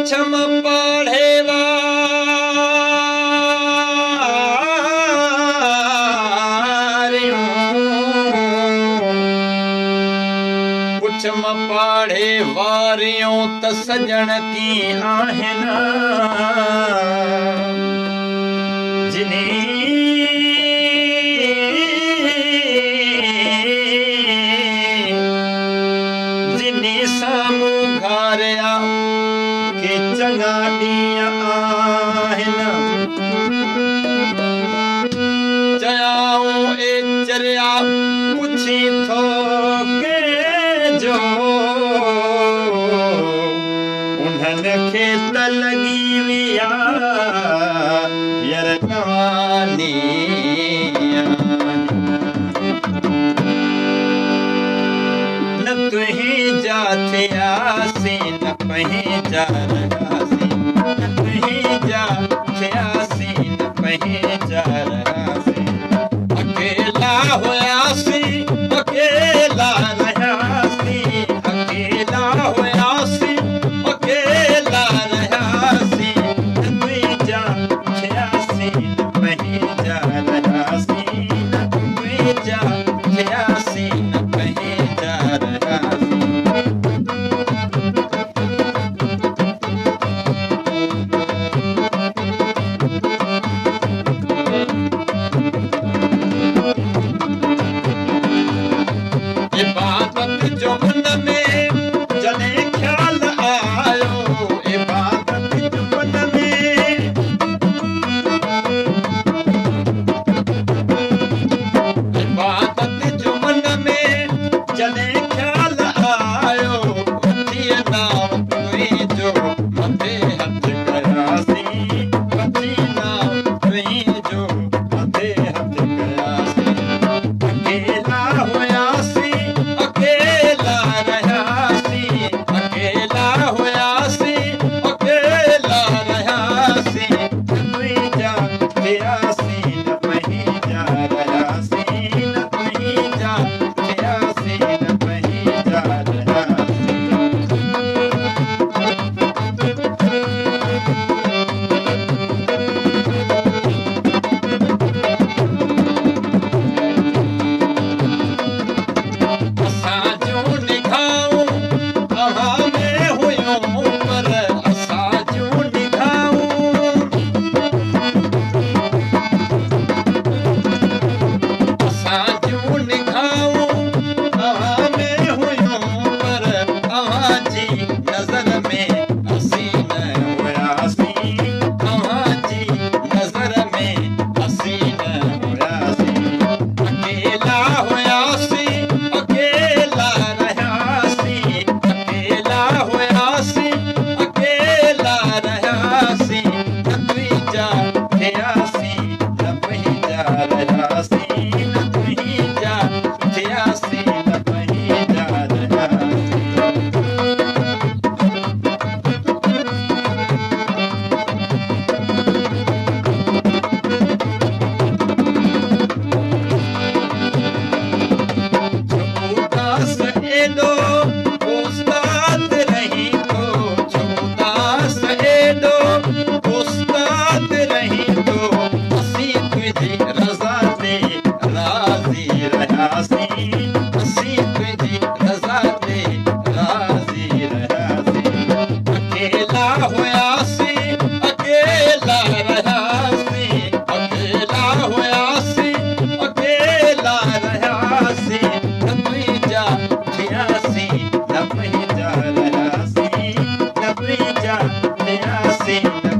पुछम पढ़े पुछम पढ़े वारियों त सजण की आहिनि जिन्हें साम्हूं घारिया के चङा ॾींहं आहिनि चयाऊं ए चरिया पुछी थो कंहिंजो उन्हनि खे त लॻी विया यरनानी न तुहीं जा थियासीं न पंहिंजा रहासीं न तुहीं जा थियासीं न पंहिंजा रहासीं अकेला हुयासीं अकेला रहियासीं अकेला हुयासीं अकेला रहियासीं न तुहीं जा थियासीं न पंहिंजा रहासीं न तुहीं जा थियासीं न पंहिंजा रहासीं इबादत जो मन में जॾहिं ख्याल आयो इबादत जो मन में इबादत जो मन में जॾहिं ख्याल आयो उथी नाव तुंहिंजो मथे हथ कयासीं उथी नाव तुंहिंजो मथे हथ कयासीं अकेला हुयासीं अकेला रहियासीं अकेला हुयासीं अकेला रहियासीं तुंहिंजा थियासीं न पंहिंजा रहियासीं न तुंहिंजा थियासीं न पंहिंजा रहियासीं असां जूं निगाहूं तव्हां में हुयूं पर असां जूं निगाहूं असां जूं निगाहूं तव्हां में हुयूं पर तव्हांजी नज़र में असीं न हुयासीं तव्हांजी नज़र में असीं न हुयासीं अकेला हुयासीं अकेला रहियासीं अकेला हुयासीं अकेला रहियासीं न तुंहिंजा थियासीं न पंहिंजा रहियासीं न तुंहिंजा थियासीं न पंहिंजा रहियासीं उदास एॾो उस्ताद रही थो उदास एॾो उस्ताद रही थो असीं तुंहिंजी रज़ा ते राज़ी रहियासीं असीं तुंहिंजी रज़ा ते राज़ी रहियासीं अकेला हुयासीं अकेला रहियासीं अकेला हुयासीं अकेला रहियासीं न तुंहिंजा थियासीं न पंहिंजा रहियासीं न तुंहिंजा थियासीं न